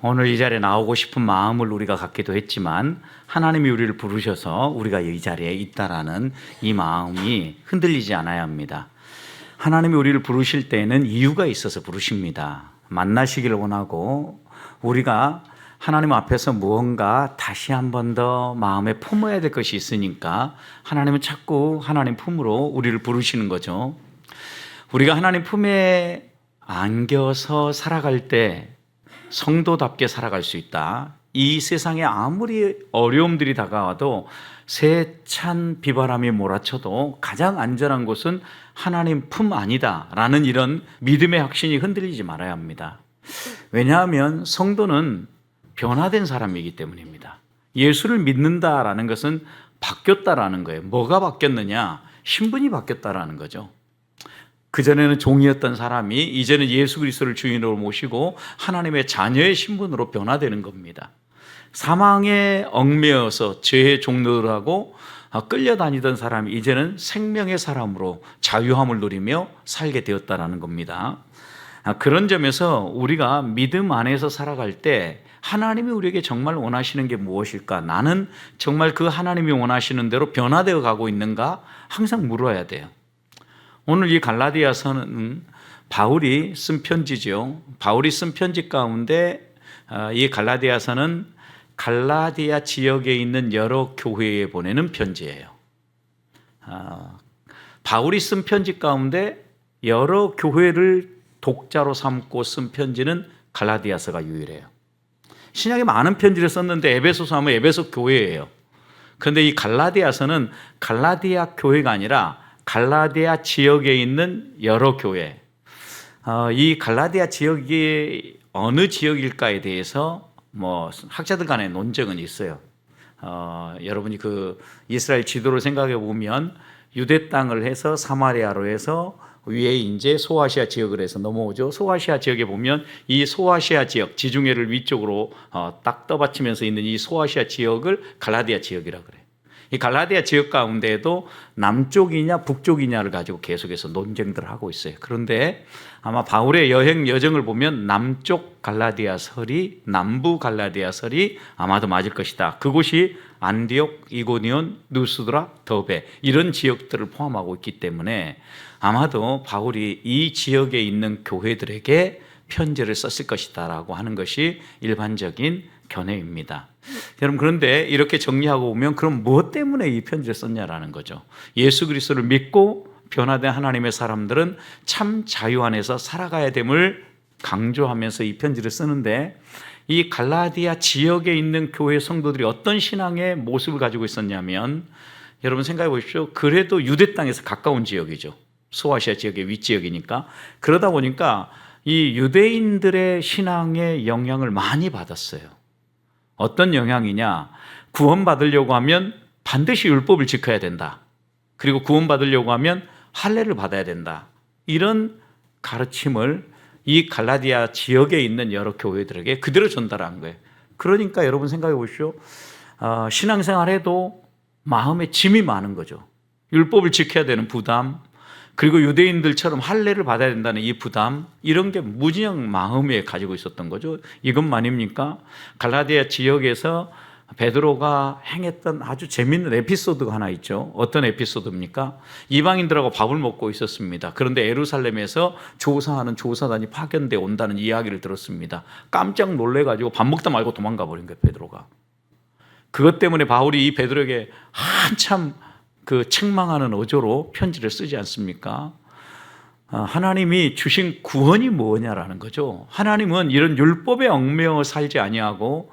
오늘 이 자리에 나오고 싶은 마음을 우리가 갖기도 했지만 하나님이 우리를 부르셔서 우리가 이 자리에 있다라는 이 마음이 흔들리지 않아야 합니다. 하나님이 우리를 부르실 때에는 이유가 있어서 부르십니다. 만나시기를 원하고 우리가 하나님 앞에서 무언가 다시 한 번 더 마음에 품어야 될 것이 있으니까 하나님은 자꾸 하나님 품으로 우리를 부르시는 거죠. 우리가 하나님 품에 안겨서 살아갈 때 성도답게 살아갈 수 있다. 이 세상에 아무리 어려움들이 다가와도 세찬 비바람이 몰아쳐도 가장 안전한 곳은 하나님 품 아니다라는 이런 믿음의 확신이 흔들리지 말아야 합니다. 왜냐하면 성도는 변화된 사람이기 때문입니다. 예수를 믿는다라는 것은 바뀌었다라는 거예요. 뭐가 바뀌었느냐? 신분이 바뀌었다라는 거죠. 그전에는 종이었던 사람이 이제는 예수 그리스도를 주인으로 모시고 하나님의 자녀의 신분으로 변화되는 겁니다. 사망에 얽매여서 죄의 종노릇하고 끌려다니던 사람이 이제는 생명의 사람으로 자유함을 누리며 살게 되었다는 겁니다. 그런 점에서 우리가 믿음 안에서 살아갈 때 하나님이 우리에게 정말 원하시는 게 무엇일까? 나는 정말 그 하나님이 원하시는 대로 변화되어 가고 있는가? 항상 물어야 돼요. 오늘 이 갈라디아서는 바울이 쓴 편지죠. 바울이 쓴 편지 가운데 이 갈라디아서는 갈라디아 지역에 있는 여러 교회에 보내는 편지예요. 바울이 쓴 편지 가운데 여러 교회를 독자로 삼고 쓴 편지는 갈라디아서가 유일해요. 신약에 많은 편지를 썼는데 에베소서 하면 에베소 교회예요. 그런데 이 갈라디아서는 갈라디아 교회가 아니라 갈라디아 지역에 있는 여러 교회. 이 갈라디아 지역이 어느 지역일까에 대해서 학자들 간의 논쟁은 있어요. 여러분이 그 이스라엘 지도를 생각해 보면 유대 땅을 해서 사마리아로 해서 위에 이제 소아시아 지역을 해서 넘어오죠. 소아시아 지역에 보면 이 소아시아 지역, 지중해를 위쪽으로 딱 떠받치면서 있는 이 소아시아 지역을 갈라디아 지역이라고 그래요. 이 갈라디아 지역 가운데에도 남쪽이냐 북쪽이냐를 가지고 계속해서 논쟁들을 하고 있어요. 그런데 아마 바울의 여행 여정을 보면 남쪽 갈라디아설이 남부 갈라디아설이 아마도 맞을 것이다. 그곳이 안디옥, 이고니온, 누스드라, 더베 이런 지역들을 포함하고 있기 때문에 아마도 바울이 이 지역에 있는 교회들에게 편지를 썼을 것이다라고 하는 것이 일반적인 견해입니다. 여러분 그런데 이렇게 정리하고 보면 그럼 무엇 때문에 이 편지를 썼냐라는 거죠. 예수 그리스도를 믿고 변화된 하나님의 사람들은 참 자유 안에서 살아가야 됨을 강조하면서 이 편지를 쓰는데 이 갈라디아 지역에 있는 교회 성도들이 어떤 신앙의 모습을 가지고 있었냐면 여러분 생각해 보십시오. 그래도 유대 땅에서 가까운 지역이죠. 소아시아 지역의 윗지역이니까 그러다 보니까 이 유대인들의 신앙의 영향을 많이 받았어요. 어떤 영향이냐? 구원받으려고 하면 반드시 율법을 지켜야 된다. 그리고 구원받으려고 하면 할례를 받아야 된다. 이런 가르침을 이 갈라디아 지역에 있는 여러 교회들에게 그대로 전달한 거예요. 그러니까 여러분 생각해 보십시오. 신앙생활해도 마음에 짐이 많은 거죠. 율법을 지켜야 되는 부담, 그리고 유대인들처럼 할례를 받아야 된다는 이 부담, 이런 게 무진영 마음에 가지고 있었던 거죠. 이것만입니까? 갈라디아 지역에서 베드로가 행했던 아주 재미있는 에피소드가 하나 있죠. 어떤 에피소드입니까? 이방인들하고 밥을 먹고 있었습니다. 그런데 예루살렘에서 조사하는 조사단이 파견돼 온다는 이야기를 들었습니다. 깜짝 놀래가지고 밥 먹다 말고 도망가 버린 거예요, 베드로가. 그것 때문에 바울이 이 베드로에게 한참 그 책망하는 어조로 편지를 쓰지 않습니까? 하나님이 주신 구원이 뭐냐라는 거죠. 하나님은 이런 율법에 얽매여 살지 아니하고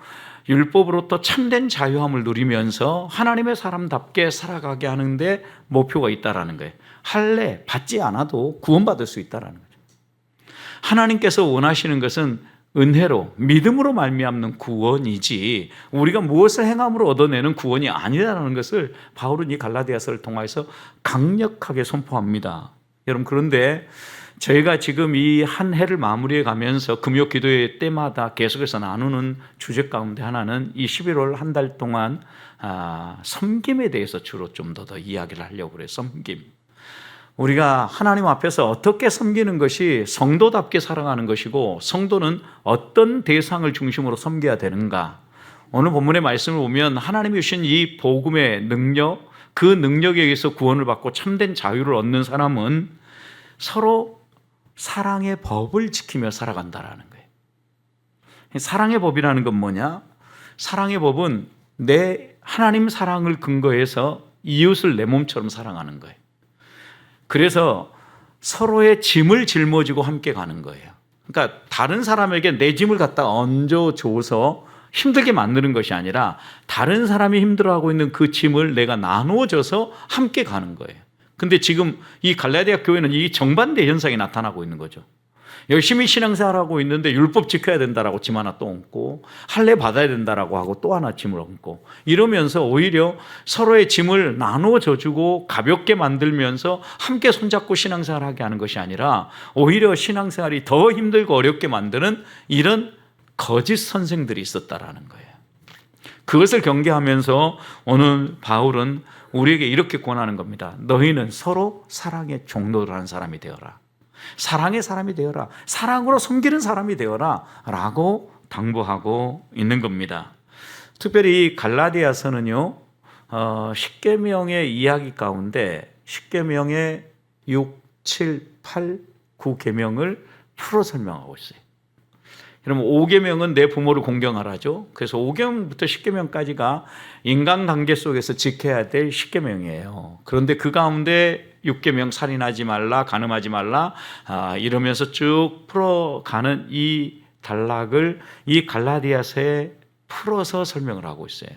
율법으로부터 참된 자유함을 누리면서 하나님의 사람답게 살아가게 하는데 목표가 있다라는 거예요. 할례 받지 않아도 구원받을 수 있다라는 거죠. 하나님께서 원하시는 것은 은혜로 믿음으로 말미암는 구원이지 우리가 무엇을 행함으로 얻어내는 구원이 아니라는 것을 바울은 이 갈라디아서를 통해서 강력하게 선포합니다. 여러분 그런데 저희가 지금 이 한 해를 마무리해 가면서 금요 기도회 때마다 계속해서 나누는 주제 가운데 하나는 이 11월 한 달 동안 섬김에 대해서 주로 좀 더 이야기를 하려고 그래요. 섬김. 우리가 하나님 앞에서 어떻게 섬기는 것이 성도답게 살아가는 것이고 성도는 어떤 대상을 중심으로 섬겨야 되는가. 오늘 본문의 말씀을 보면 하나님이 주신 이 복음의 능력, 그 능력에 의해서 구원을 받고 참된 자유를 얻는 사람은 서로 사랑의 법을 지키며 살아간다라는 거예요. 사랑의 법이라는 건 뭐냐? 사랑의 법은 내 하나님 사랑을 근거해서 이웃을 내 몸처럼 사랑하는 거예요. 그래서 서로의 짐을 짊어지고 함께 가는 거예요. 그러니까 다른 사람에게 내 짐을 갖다 얹어줘서 힘들게 만드는 것이 아니라 다른 사람이 힘들어하고 있는 그 짐을 내가 나누어줘서 함께 가는 거예요. 근데 지금 이 갈라디아 교회는 이 정반대 현상이 나타나고 있는 거죠. 열심히 신앙생활하고 있는데 율법 지켜야 된다라고 짐 하나 또 얹고 할례 받아야 된다라고 하고 또 하나 짐을 얹고 이러면서 오히려 서로의 짐을 나누어 줘주고 가볍게 만들면서 함께 손잡고 신앙생활하게 하는 것이 아니라 오히려 신앙생활이 더 힘들고 어렵게 만드는 이런 거짓 선생들이 있었다라는 거예요. 그것을 경계하면서 오늘 바울은 우리에게 이렇게 권하는 겁니다. 너희는 서로 사랑의 종로라는 사람이 되어라. 사랑의 사람이 되어라. 사랑으로 섬기는 사람이 되어라 라고 당부하고 있는 겁니다. 특별히 이 갈라디아서는요 10계명의 이야기 가운데 10계명의 6, 7, 8, 9계명을 풀어 설명하고 있어요. 그러면 5계명은 내 부모를 공경하라죠. 그래서 5계명부터 10계명까지가 인간관계 속에서 지켜야 될 10계명이에요. 그런데 그 가운데 6계명 살인하지 말라, 간음하지 말라 이러면서 쭉 풀어가는 이 단락을 이 갈라디아서에 풀어서 설명을 하고 있어요.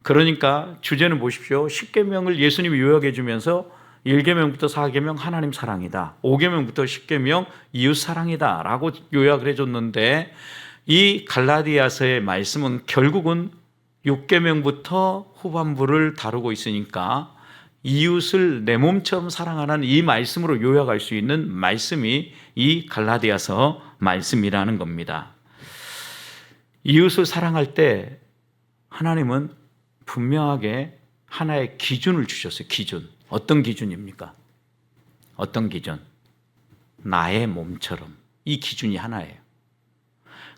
그러니까 주제는 보십시오. 10계명을 예수님이 요약해 주면서 1계명부터 4계명 하나님 사랑이다. 5계명부터 10계명 이웃 사랑이다 라고 요약을 해줬는데 이 갈라디아서의 말씀은 결국은 6계명부터 후반부를 다루고 있으니까 이웃을 내 몸처럼 사랑하는 이 말씀으로 요약할 수 있는 말씀이 이 갈라디아서 말씀이라는 겁니다. 이웃을 사랑할 때 하나님은 분명하게 하나의 기준을 주셨어요. 기준. 어떤 기준입니까? 어떤 기준? 나의 몸처럼. 이 기준이 하나예요.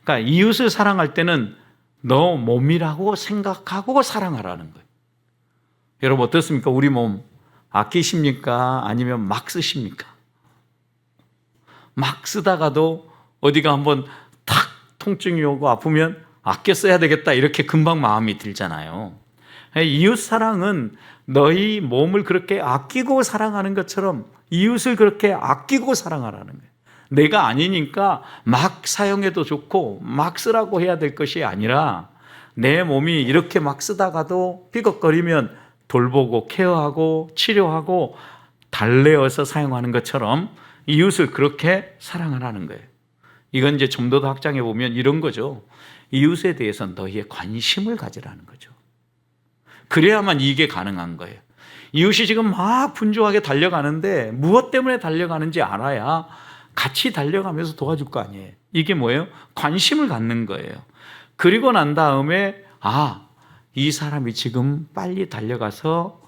그러니까 이웃을 사랑할 때는 너 몸이라고 생각하고 사랑하라는 거예요. 여러분 어떻습니까? 우리 몸 아끼십니까? 아니면 막 쓰십니까? 막 쓰다가도 어디가 한번 탁 통증이 오고 아프면 아껴 써야 되겠다 이렇게 금방 마음이 들잖아요. 이웃 사랑은 너희 몸을 그렇게 아끼고 사랑하는 것처럼 이웃을 그렇게 아끼고 사랑하라는 거예요. 내가 아니니까 막 사용해도 좋고 막 쓰라고 해야 될 것이 아니라 내 몸이 이렇게 막 쓰다가도 삐걱거리면 돌보고 케어하고 치료하고 달래어서 사용하는 것처럼 이웃을 그렇게 사랑하라는 거예요. 이건 이제 좀 더 확장해 보면 이런 거죠. 이웃에 대해서 너희의 관심을 가지라는 거죠. 그래야만 이게 가능한 거예요. 이웃이 지금 막 분주하게 달려가는데 무엇 때문에 달려가는지 알아야 같이 달려가면서 도와줄 거 아니에요. 이게 뭐예요? 관심을 갖는 거예요. 그리고 난 다음에 이 사람이 지금 빨리 달려가서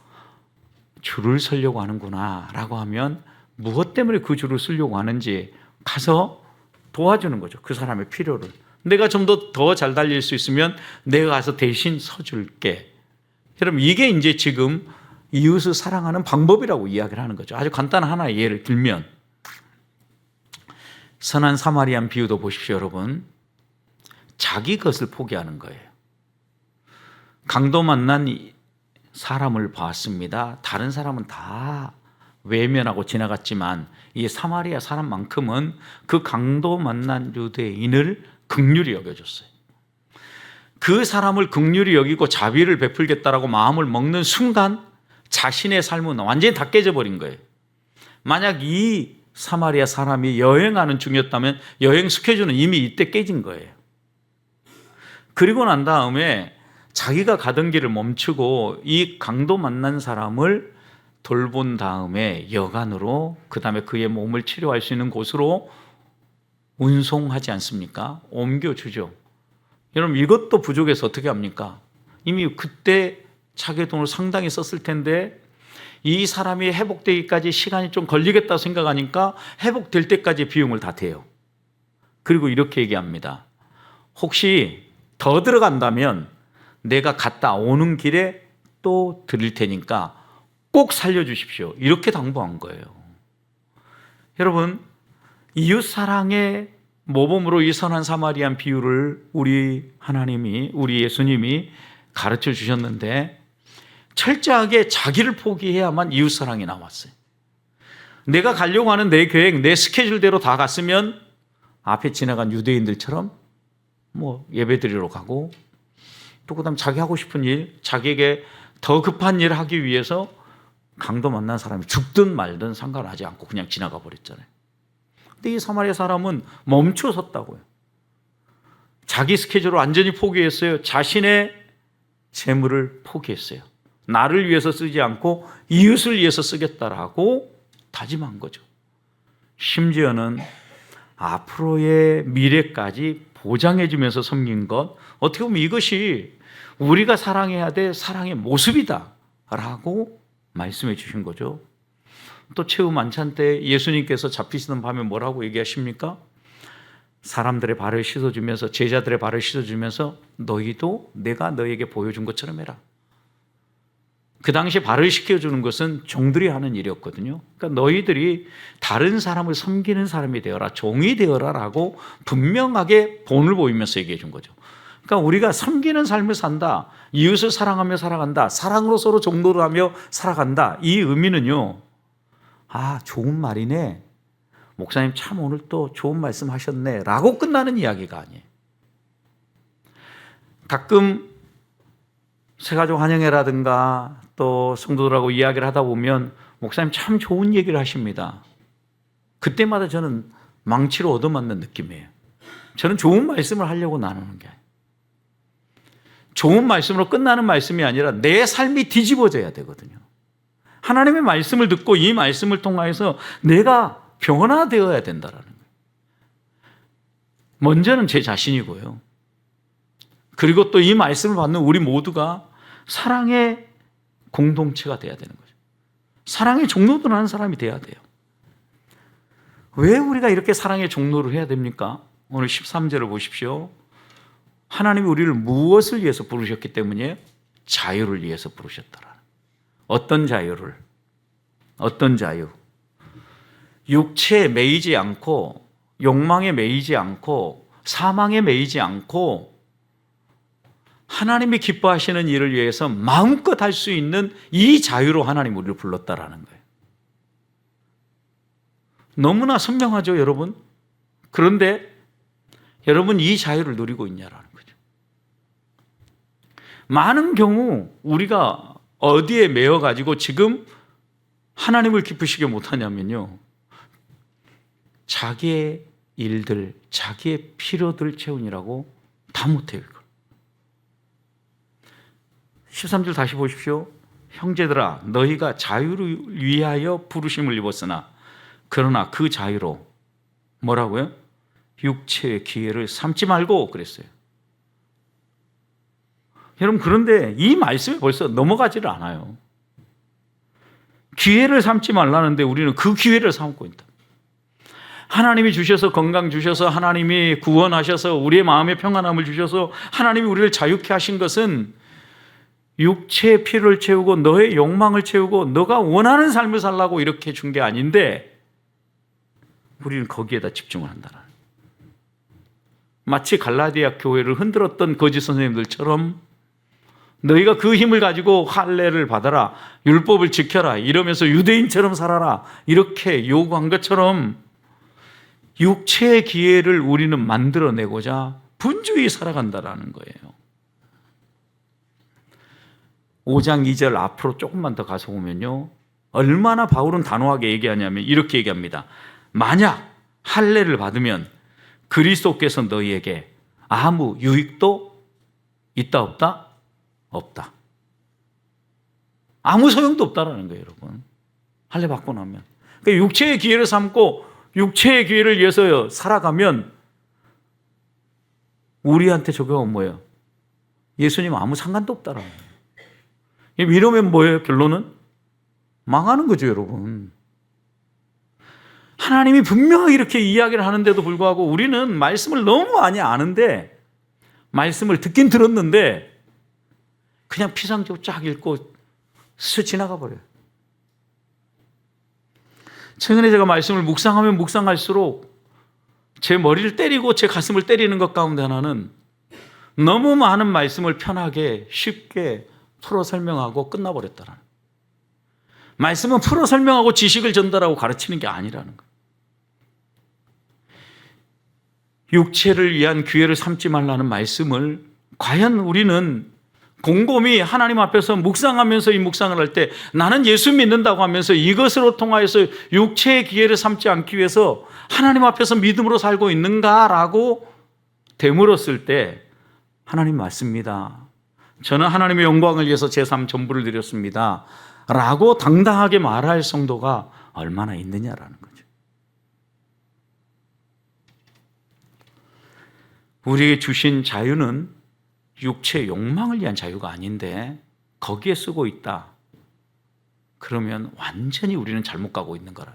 줄을 서려고 하는구나 라고 하면 무엇 때문에 그 줄을 서려고 하는지 가서 도와주는 거죠. 그 사람의 필요를. 내가 좀 더 잘 달릴 수 있으면 내가 가서 대신 서줄게. 여러분 이게 이제 지금 이웃을 사랑하는 방법이라고 이야기를 하는 거죠. 아주 간단한 하나의 예를 들면 선한 사마리안 비유도 보십시오. 여러분 자기 것을 포기하는 거예요. 강도 만난 사람을 봤습니다. 다른 사람은 다 외면하고 지나갔지만 이 사마리아 사람만큼은 그 강도 만난 유대인을 긍휼히 여겨줬어요. 그 사람을 긍휼히 여기고 자비를 베풀겠다라고 마음을 먹는 순간 자신의 삶은 완전히 다 깨져버린 거예요. 만약 이 사마리아 사람이 여행하는 중이었다면 여행 스케줄은 이미 이때 깨진 거예요. 그리고 난 다음에 자기가 가던 길을 멈추고 이 강도 만난 사람을 돌본 다음에 여간으로 그 다음에 그의 몸을 치료할 수 있는 곳으로 운송하지 않습니까? 옮겨주죠. 여러분 이것도 부족해서 어떻게 합니까? 이미 그때 자기 돈을 상당히 썼을 텐데 이 사람이 회복되기까지 시간이 좀 걸리겠다 생각하니까 회복될 때까지 비용을 다 대요. 그리고 이렇게 얘기합니다. 혹시 더 들어간다면 내가 갔다 오는 길에 또 드릴 테니까 꼭 살려주십시오. 이렇게 당부한 거예요. 여러분, 이웃사랑의 모범으로 이 선한 사마리안 비유를 우리 하나님이, 우리 예수님이 가르쳐 주셨는데 철저하게 자기를 포기해야만 이웃사랑이 나왔어요. 내가 가려고 하는 내 계획, 내 스케줄대로 다 갔으면 앞에 지나간 유대인들처럼 예배드리러 가고 또 그다음 자기 하고 싶은 일, 자기에게 더 급한 일을 하기 위해서 강도 만난 사람이 죽든 말든 상관하지 않고 그냥 지나가 버렸잖아요. 근데 이 사마리아 사람은 멈춰 섰다고요. 자기 스케줄을 완전히 포기했어요. 자신의 재물을 포기했어요. 나를 위해서 쓰지 않고 이웃을 위해서 쓰겠다라고 다짐한 거죠. 심지어는 앞으로의 미래까지 보장해 주면서 섬긴 것, 어떻게 보면 이것이 우리가 사랑해야 될 사랑의 모습이다라고 말씀해 주신 거죠. 또 최후 만찬 때 예수님께서 잡히시던 밤에 뭐라고 얘기하십니까? 사람들의 발을 씻어주면서, 제자들의 발을 씻어주면서 너희도 내가 너에게 보여준 것처럼 해라. 그 당시 발을 씻겨주는 것은 종들이 하는 일이었거든요. 그러니까 너희들이 다른 사람을 섬기는 사람이 되어라, 종이 되어라라고 분명하게 본을 보이면서 얘기해 준 거죠. 그러니까 우리가 섬기는 삶을 산다, 이웃을 사랑하며 살아간다, 사랑으로 서로 종노를 하며 살아간다. 이 의미는요, 좋은 말이네, 목사님 참 오늘 또 좋은 말씀 하셨네 라고 끝나는 이야기가 아니에요. 가끔 새가족 환영회라든가 또 성도들하고 이야기를 하다 보면 목사님 참 좋은 얘기를 하십니다. 그때마다 저는 망치로 얻어맞는 느낌이에요. 저는 좋은 말씀을 하려고 나누는 게 아니에요. 좋은 말씀으로 끝나는 말씀이 아니라 내 삶이 뒤집어져야 되거든요. 하나님의 말씀을 듣고 이 말씀을 통해서 내가 변화되어야 된다라는 거예요. 먼저는 제 자신이고요. 그리고 또 이 말씀을 받는 우리 모두가 사랑의 공동체가 돼야 되는 거죠. 사랑의 종로를 하는 사람이 돼야 돼요. 왜 우리가 이렇게 사랑의 종로를 해야 됩니까? 오늘 13절을 보십시오. 하나님이 우리를 무엇을 위해서 부르셨기 때문이에요? 자유를 위해서 부르셨더라. 어떤 자유를? 어떤 자유? 육체에 매이지 않고, 욕망에 매이지 않고, 사망에 매이지 않고, 하나님이 기뻐하시는 일을 위해서 마음껏 할 수 있는 이 자유로 하나님 우리를 불렀다라는 거예요. 너무나 선명하죠, 여러분? 그런데 여러분 이 자유를 누리고 있냐라는 거죠. 많은 경우 우리가 어디에 매여가지고 지금 하나님을 기쁘시게 못하냐면요, 자기의 일들, 자기의 필요들 채우느라고 다 못해요. 13절 다시 보십시오. 형제들아, 너희가 자유를 위하여 부르심을 입었으나 그러나 그 자유로 뭐라고요? 육체의 기회를 삼지 말고 그랬어요. 여러분, 그런데 이 말씀이 벌써 넘어가지를 않아요. 기회를 삼지 말라는데 우리는 그 기회를 삼고 있다. 하나님이 주셔서 건강 주셔서, 하나님이 구원하셔서 우리의 마음의 평안함을 주셔서 하나님이 우리를 자유케 하신 것은 육체의 필요를 채우고 너의 욕망을 채우고 너가 원하는 삶을 살라고 이렇게 준 게 아닌데 우리는 거기에다 집중을 한다는, 마치 갈라디아 교회를 흔들었던 거짓 선생님들처럼 너희가 그 힘을 가지고 할례를 받아라, 율법을 지켜라 이러면서 유대인처럼 살아라 이렇게 요구한 것처럼 육체의 기회를 우리는 만들어내고자 분주히 살아간다라는 거예요. 5장 2절 앞으로 조금만 더 가서 보면요, 얼마나 바울은 단호하게 얘기하냐면 이렇게 얘기합니다. 만약 할례를 받으면 그리스도께서 너희에게 아무 유익도 있다 없다? 없다. 아무 소용도 없다라는 거예요, 여러분. 할례 받고 나면. 그러니까 육체의 기회를 삼고 육체의 기회를 위해서 살아가면 우리한테 적용은 뭐예요? 예수님 아무 상관도 없다라는 거예요. 이러면 뭐예요? 결론은? 망하는 거죠, 여러분. 하나님이 분명히 이렇게 이야기를 하는데도 불구하고 우리는 말씀을 너무 많이 아는데, 말씀을 듣긴 들었는데 그냥 피상적으로 쫙 읽고 스쳐 지나가 버려요. 최근에 제가 말씀을 묵상하면 묵상할수록 제 머리를 때리고 제 가슴을 때리는 것 가운데 하나는 너무 많은 말씀을 편하게 쉽게 풀어 설명하고 끝나버렸다는, 말씀은 풀어 설명하고 지식을 전달하고 가르치는 게 아니라는 거예요. 육체를 위한 기회를 삼지 말라는 말씀을 과연 우리는 곰곰이 하나님 앞에서 묵상하면서 이 묵상을 할 때 나는 예수 믿는다고 하면서 이것으로 통하여서 육체의 기회를 삼지 않기 위해서 하나님 앞에서 믿음으로 살고 있는가라고 되물었을 때 하나님 맞습니다. 저는 하나님의 영광을 위해서 제 삶 전부를 드렸습니다. 라고 당당하게 말할 성도가 얼마나 있느냐라는 거죠. 우리에게 주신 자유는 육체의 욕망을 위한 자유가 아닌데 거기에 쓰고 있다. 그러면 완전히 우리는 잘못 가고 있는 거라.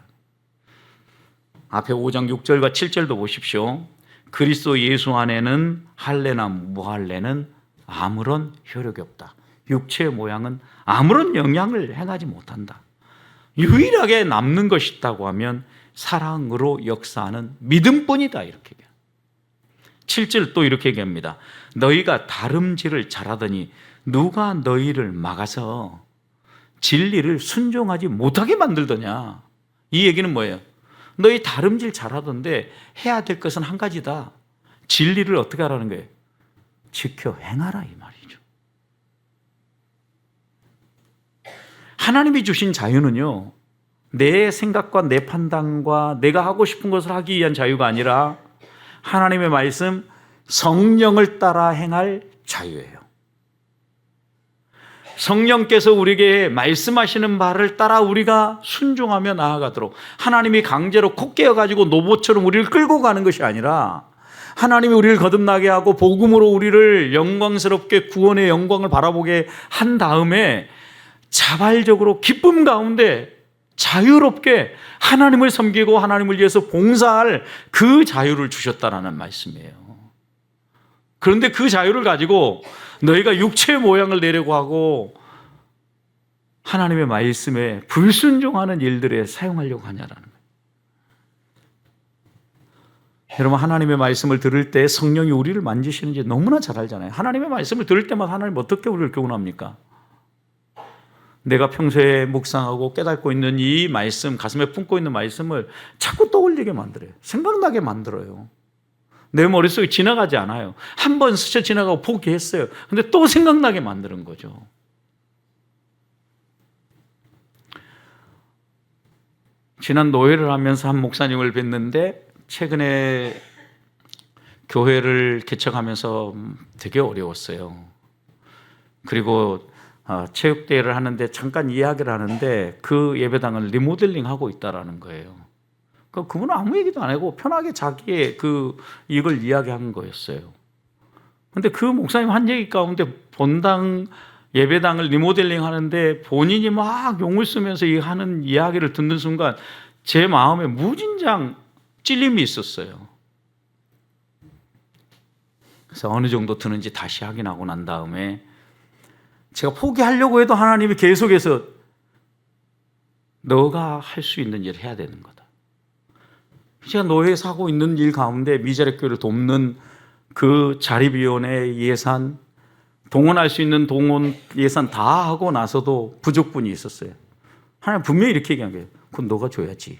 앞에 5장 6절과 7절도 보십시오. 그리스도 예수 안에는 할례나 무할례는 아무런 효력이 없다. 육체의 모양은 아무런 영향을 행하지 못한다. 유일하게 남는 것이 있다고 하면 사랑으로 역사하는 믿음뿐이다. 이렇게 얘기합니다. 7절 또 이렇게 얘기합니다. 너희가 다름질을 잘하더니 누가 너희를 막아서 진리를 순종하지 못하게 만들더냐. 이 얘기는 뭐예요? 너희 다름질 잘하던데 해야 될 것은 한 가지다. 진리를 어떻게 하라는 거예요? 지켜 행하라 이 말이죠. 하나님이 주신 자유는요, 내 생각과 내 판단과 내가 하고 싶은 것을 하기 위한 자유가 아니라 하나님의 말씀, 성령을 따라 행할 자유예요. 성령께서 우리에게 말씀하시는 말을 따라 우리가 순종하며 나아가도록, 하나님이 강제로 콕 깨어가지고 노보처럼 우리를 끌고 가는 것이 아니라 하나님이 우리를 거듭나게 하고 복음으로 우리를 영광스럽게 구원의 영광을 바라보게 한 다음에 자발적으로 기쁨 가운데 자유롭게 하나님을 섬기고 하나님을 위해서 봉사할 그 자유를 주셨다라는 말씀이에요. 그런데 그 자유를 가지고 너희가 육체의 모양을 내려고 하고 하나님의 말씀에 불순종하는 일들에 사용하려고 하냐라는 거예요. 여러분, 하나님의 말씀을 들을 때 성령이 우리를 만지시는지 너무나 잘 알잖아요. 하나님의 말씀을 들을 때마다 하나님 어떻게 우리를 교훈합니까? 내가 평소에 묵상하고 깨닫고 있는 이 말씀, 가슴에 품고 있는 말씀을 자꾸 떠올리게 만들어요. 생각나게 만들어요. 내 머릿속에 지나가지 않아요. 한 번 스쳐 지나가고 포기했어요. 근데 또 생각나게 만드는 거죠. 지난 노회를 하면서 한 목사님을 뵀는데 최근에 교회를 개척하면서 되게 어려웠어요. 그리고 체육대회를 하는데 잠깐 이야기를 하는데 그 예배당을 리모델링하고 있다라는 거예요. 그분은 아무 얘기도 안 하고 편하게 자기의 이걸 이야기한 거였어요. 근데 그 목사님 한 얘기 가운데 본당 예배당을 리모델링 하는데 본인이 막 용을 쓰면서 하는 이야기를 듣는 순간 제 마음에 무진장 찔림이 있었어요. 그래서 어느 정도 드는지 다시 확인하고 난 다음에 제가 포기하려고 해도 하나님이 계속해서 너가 할 수 있는 일을 해야 되는 거다. 제가 노예에서 하고 있는 일 가운데 미자립교회를 돕는 그 자립위원회 예산, 동원할 수 있는 동원 예산 다 하고 나서도 부족분이 있었어요. 하나님 분명히 이렇게 얘기한 거예요. 그건 너가 줘야지.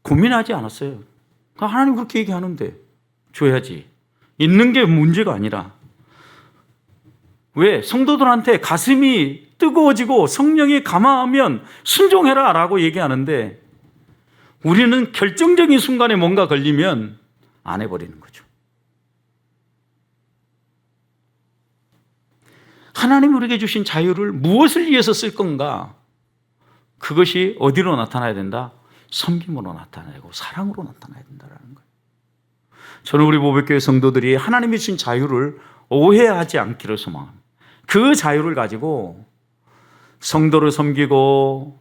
고민하지 않았어요. 하나님 그렇게 얘기하는데 줘야지. 있는 게 문제가 아니라, 왜? 성도들한테 가슴이 뜨거워지고 성령이 감화하면 순종해라 라고 얘기하는데 우리는 결정적인 순간에 뭔가 걸리면 안 해버리는 거죠. 하나님 우리에게 주신 자유를 무엇을 위해서 쓸 건가? 그것이 어디로 나타나야 된다? 섬김으로 나타나고 사랑으로 나타나야 된다는 거예요. 저는 우리 모백교회 성도들이 하나님이 주신 자유를 오해하지 않기를 소망합니다. 그 자유를 가지고 성도를 섬기고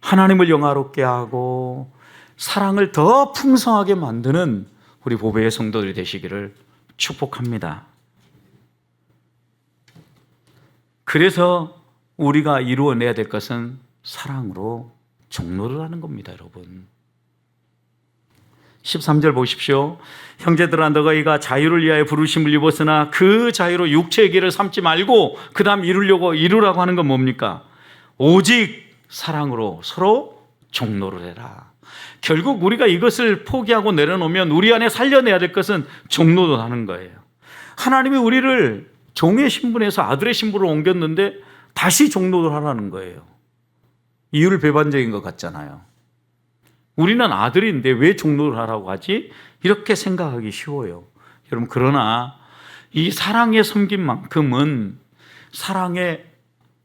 하나님을 영화롭게 하고 사랑을 더 풍성하게 만드는 우리 보배의 성도들이 되시기를 축복합니다. 그래서 우리가 이루어내야 될 것은 사랑으로 종로를 하는 겁니다, 여러분. 13절 보십시오. 형제들아 너희가 자유를 위하여 부르심을 입었으나 그 자유로 육체의 길을 삼지 말고 그 다음 이루라고 하는 건 뭡니까? 오직 사랑으로 서로 종로를 해라. 결국 우리가 이것을 포기하고 내려놓으면 우리 안에 살려내야 될 것은 종로를 하는 거예요. 하나님이 우리를 종의 신분에서 아들의 신분으로 옮겼는데 다시 종로를 하라는 거예요. 이유를 배반적인 것 같잖아요. 우리는 아들인데 왜 종로를 하라고 하지? 이렇게 생각하기 쉬워요. 여러분, 그러나 이 사랑의 섬김만큼은 사랑에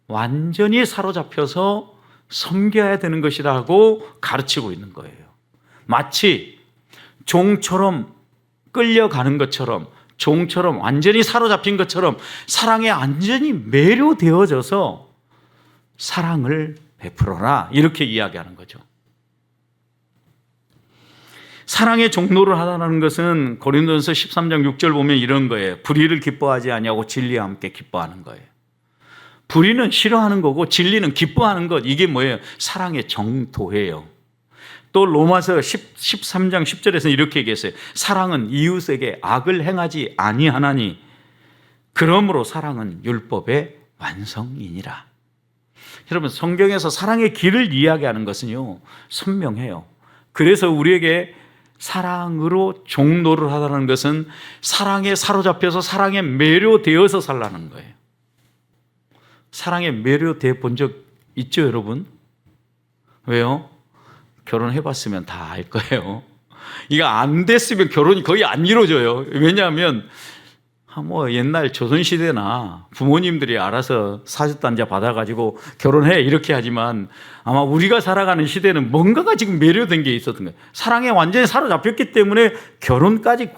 완전히 사로잡혀서 섬겨야 되는 것이라고 가르치고 있는 거예요. 마치 종처럼 끌려가는 것처럼, 종처럼 완전히 사로잡힌 것처럼 사랑에 완전히 매료되어져서 사랑을 베풀어라, 이렇게 이야기하는 거죠. 사랑의 종로를 하라는 것은 고린도전서 13장 6절 보면 이런 거예요. 불의를 기뻐하지 아니하고 진리와 함께 기뻐하는 거예요. 불의는 싫어하는 거고 진리는 기뻐하는 것, 이게 뭐예요? 사랑의 정도예요. 또 로마서 13장 10절에서는 이렇게 얘기했어요. 사랑은 이웃에게 악을 행하지 아니하나니 그러므로 사랑은 율법의 완성이니라. 여러분, 성경에서 사랑의 길을 이야기하는 것은요, 선명해요. 그래서 우리에게 사랑으로 종로를 하라는 것은 사랑에 사로잡혀서 사랑에 매료되어서 살라는 거예요. 사랑에 매료돼 본 적 있죠, 여러분? 왜요? 결혼해봤으면 다 알 거예요. 이거 안 됐으면 결혼이 거의 안 이루어져요. 왜냐하면 뭐 옛날 조선시대나 부모님들이 알아서 사주단자 받아가지고 결혼해 이렇게 하지만 아마 우리가 살아가는 시대는 뭔가가 지금 매료된 게 있었던 거예요. 사랑에 완전히 사로잡혔기 때문에 결혼까지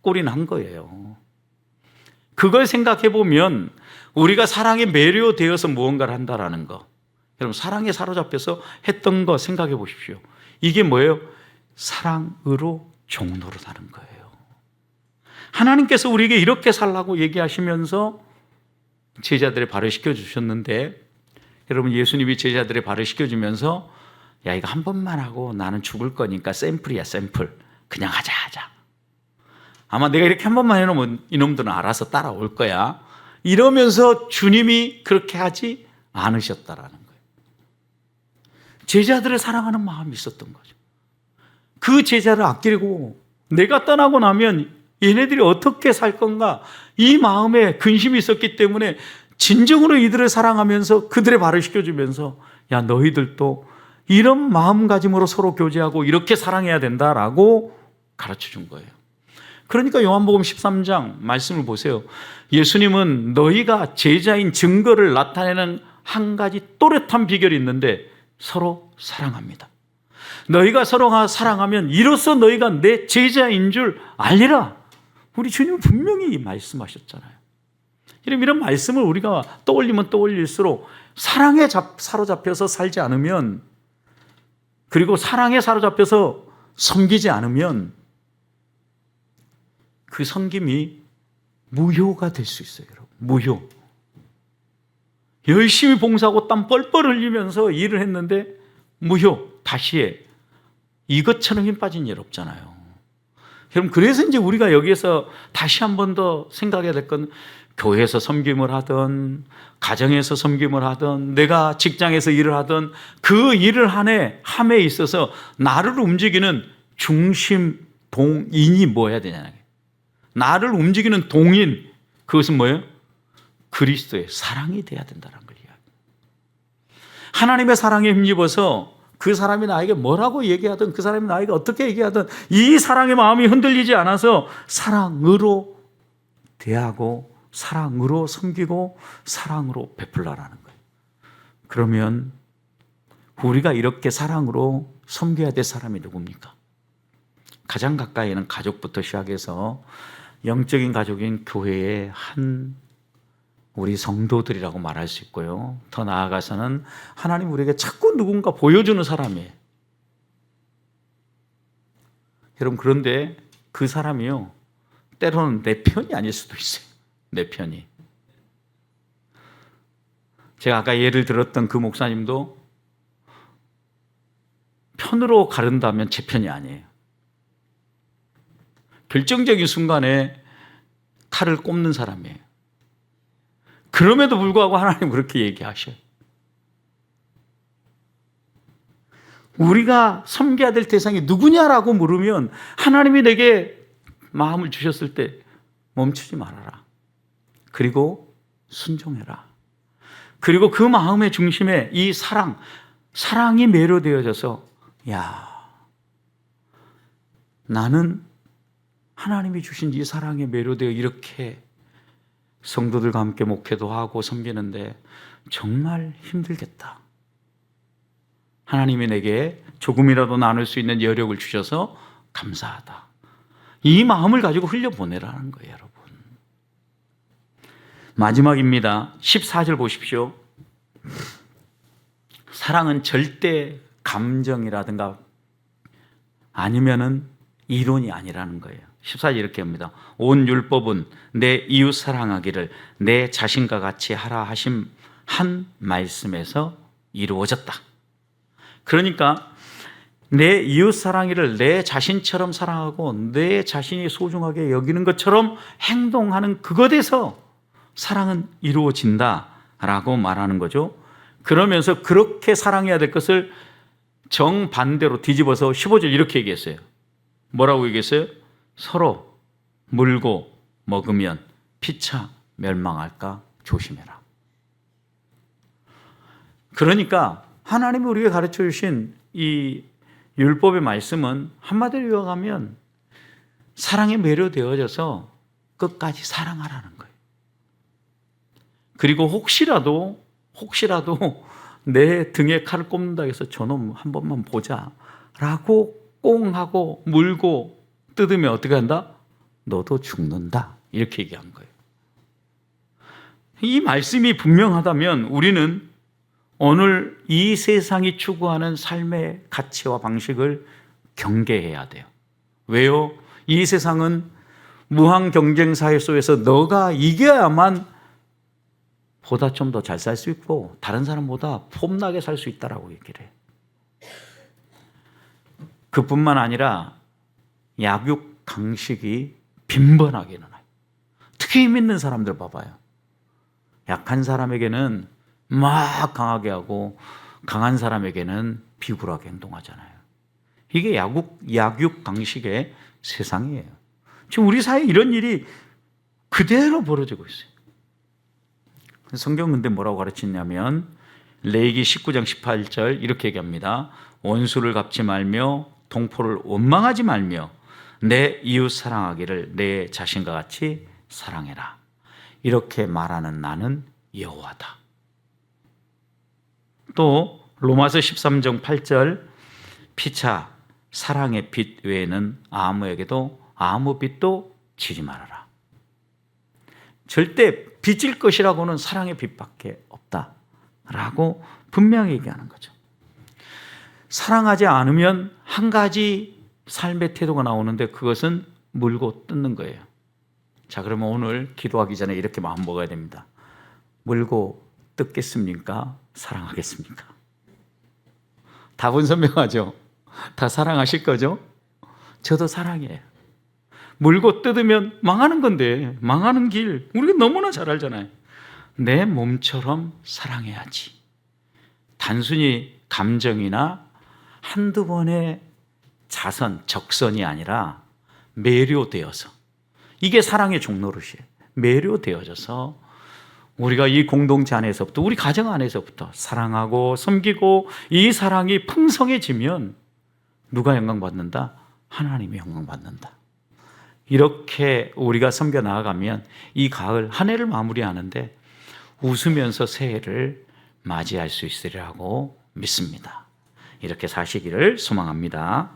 꼴이 난 거예요. 그걸 생각해 보면 우리가 사랑에 매료되어서 무언가를 한다라는 거, 여러분, 사랑에 사로잡혀서 했던 거 생각해 보십시오. 이게 뭐예요? 사랑으로 종로를 하는 거예요. 하나님께서 우리에게 이렇게 살라고 얘기하시면서 제자들의 발을 씻겨주셨는데, 여러분, 예수님이 제자들의 발을 씻겨주면서 야, 이거 한 번만 하고 나는 죽을 거니까 샘플이야, 샘플. 그냥 하자. 아마 내가 이렇게 한 번만 해놓으면 이놈들은 알아서 따라올 거야. 이러면서 주님이 그렇게 하지 않으셨다라는 거예요. 제자들을 사랑하는 마음이 있었던 거죠. 그 제자를 아끼고 내가 떠나고 나면 얘네들이 어떻게 살 건가, 이 마음에 근심이 있었기 때문에 진정으로 이들을 사랑하면서 그들의 발을 씻겨주면서 야, 너희들도 이런 마음가짐으로 서로 교제하고 이렇게 사랑해야 된다라고 가르쳐준 거예요. 그러니까 요한복음 13장 말씀을 보세요. 예수님은 너희가 제자인 증거를 나타내는 한 가지 또렷한 비결이 있는데 서로 사랑합니다. 너희가 서로 사랑하면 이로써 너희가 내 제자인 줄 알리라. 우리 주님은 분명히 말씀하셨잖아요. 이런 말씀을 우리가 떠올리면 떠올릴수록 사랑에 사로잡혀서 살지 않으면, 그리고 사랑에 사로잡혀서 섬기지 않으면 그 섬김이 무효가 될 수 있어요, 여러분. 무효. 열심히 봉사하고 땀 뻘뻘 흘리면서 일을 했는데 무효. 다시 해. 이것처럼 힘 빠진 일 없잖아요. 여러분, 그래서 이제 우리가 여기에서 다시 한 번 더 생각해야 될 건, 교회에서 섬김을 하든 가정에서 섬김을 하든 내가 직장에서 일을 하든 그 일을 함에 있어서 나를 움직이는 중심 동인이 뭐여야 되냐는 거예요. 나를 움직이는 동인, 그것은 뭐예요? 그리스도의 사랑이 돼야 된다는 걸 이야기해요. 하나님의 사랑에 힘입어서 그 사람이 나에게 뭐라고 얘기하든, 그 사람이 나에게 어떻게 얘기하든 이 사랑의 마음이 흔들리지 않아서 사랑으로 대하고 사랑으로 섬기고 사랑으로 베풀라라는 거예요. 그러면 우리가 이렇게 사랑으로 섬겨야 될 사람이 누굽니까? 가장 가까이는 가족부터 시작해서 영적인 가족인 교회의 한 우리 성도들이라고 말할 수 있고요. 더 나아가서는 하나님 우리에게 자꾸 누군가 보여주는 사람이에요. 여러분, 그런데 그 사람이요, 때로는 내 편이 아닐 수도 있어요. 내 편이. 제가 아까 예를 들었던 그 목사님도 편으로 가른다면 제 편이 아니에요. 결정적인 순간에 칼을 꼽는 사람이에요. 그럼에도 불구하고 하나님 그렇게 얘기하셔요. 우리가 섬겨야 될 대상이 누구냐라고 물으면 하나님이 내게 마음을 주셨을 때 멈추지 말아라. 그리고 순종해라. 그리고 그 마음의 중심에 이 사랑이 매료되어져서, 야, 나는 하나님이 주신 이 사랑에 매료되어 이렇게 성도들과 함께 목회도 하고 섬기는데 정말 힘들겠다. 하나님이 내게 조금이라도 나눌 수 있는 여력을 주셔서 감사하다. 이 마음을 가지고 흘려보내라는 거예요, 여러분. 마지막입니다. 14절 보십시오. 사랑은 절대 감정이라든가 아니면은 이론이 아니라는 거예요. 14절 이렇게 합니다. 온 율법은 내 이웃 사랑하기를 내 자신과 같이 하라 하심 한 말씀에서 이루어졌다. 그러니까 내 이웃 사랑이를 내 자신처럼 사랑하고 내 자신이 소중하게 여기는 것처럼 행동하는 그것에서 사랑은 이루어진다라고 말하는 거죠. 그러면서 그렇게 사랑해야 될 것을 정반대로 뒤집어서 15절 이렇게 얘기했어요. 뭐라고 얘기했어요? 서로 물고 먹으면 피차 멸망할까 조심해라. 그러니까 하나님이 우리에게 가르쳐 주신 이 율법의 말씀은 한마디로 요약하면 사랑에 매료되어져서 끝까지 사랑하라는 거예요. 그리고 혹시라도 내 등에 칼을 꼽는다 해서 저놈 한 번만 보자 라고 꽁 하고 물고 뜯으면 어떻게 한다? 너도 죽는다. 이렇게 얘기한 거예요. 이 말씀이 분명하다면 우리는 오늘 이 세상이 추구하는 삶의 가치와 방식을 경계해야 돼요. 왜요? 이 세상은 무한 경쟁 사회 속에서 너가 이겨야만 보다 좀 더 잘 살 수 있고 다른 사람보다 폼나게 살 수 있다라고 얘기를 해요. 그뿐만 아니라 약육 강식이 빈번하게 일어나요. 특히 힘 있는 사람들 봐봐요. 약한 사람에게는 막 강하게 하고 강한 사람에게는 비굴하게 행동하잖아요. 이게 약육 강식의 세상이에요. 지금 우리 사회에 이런 일이 그대로 벌어지고 있어요. 성경 근데 뭐라고 가르치냐면 레위기 19장 18절 이렇게 얘기합니다. 원수를 갚지 말며 동포를 원망하지 말며 내 이웃 사랑하기를 내 자신과 같이 사랑해라. 이렇게 말하는 나는 여호와다. 또 로마서 13장 8절 피차 사랑의 빛 외에는 아무에게도 아무 빛도 지지 말아라. 절대 빚질 것이라고는 사랑의 빛밖에 없다라고 분명히 얘기하는 거죠. 사랑하지 않으면 한 가지 삶의 태도가 나오는데 그것은 물고 뜯는 거예요. 자, 그러면 오늘 기도하기 전에 이렇게 마음 먹어야 됩니다. 물고 뜯겠습니까? 사랑하겠습니까? 답은 선명하죠. 다 사랑하실 거죠? 저도 사랑해요. 물고 뜯으면 망하는 건데, 망하는 길 우리가 너무나 잘 알잖아요. 내 몸처럼 사랑해야지. 단순히 감정이나 한두 번의 자선, 적선이 아니라 매료되어서, 이게 사랑의 종노릇이에요. 매료되어져서 우리가 이 공동체 안에서부터, 우리 가정 안에서부터 사랑하고 섬기고 이 사랑이 풍성해지면 누가 영광받는다? 하나님이 영광받는다. 이렇게 우리가 섬겨 나아가면 이 가을 한 해를 마무리하는데 웃으면서 새해를 맞이할 수 있으리라고 믿습니다. 이렇게 사시기를 소망합니다.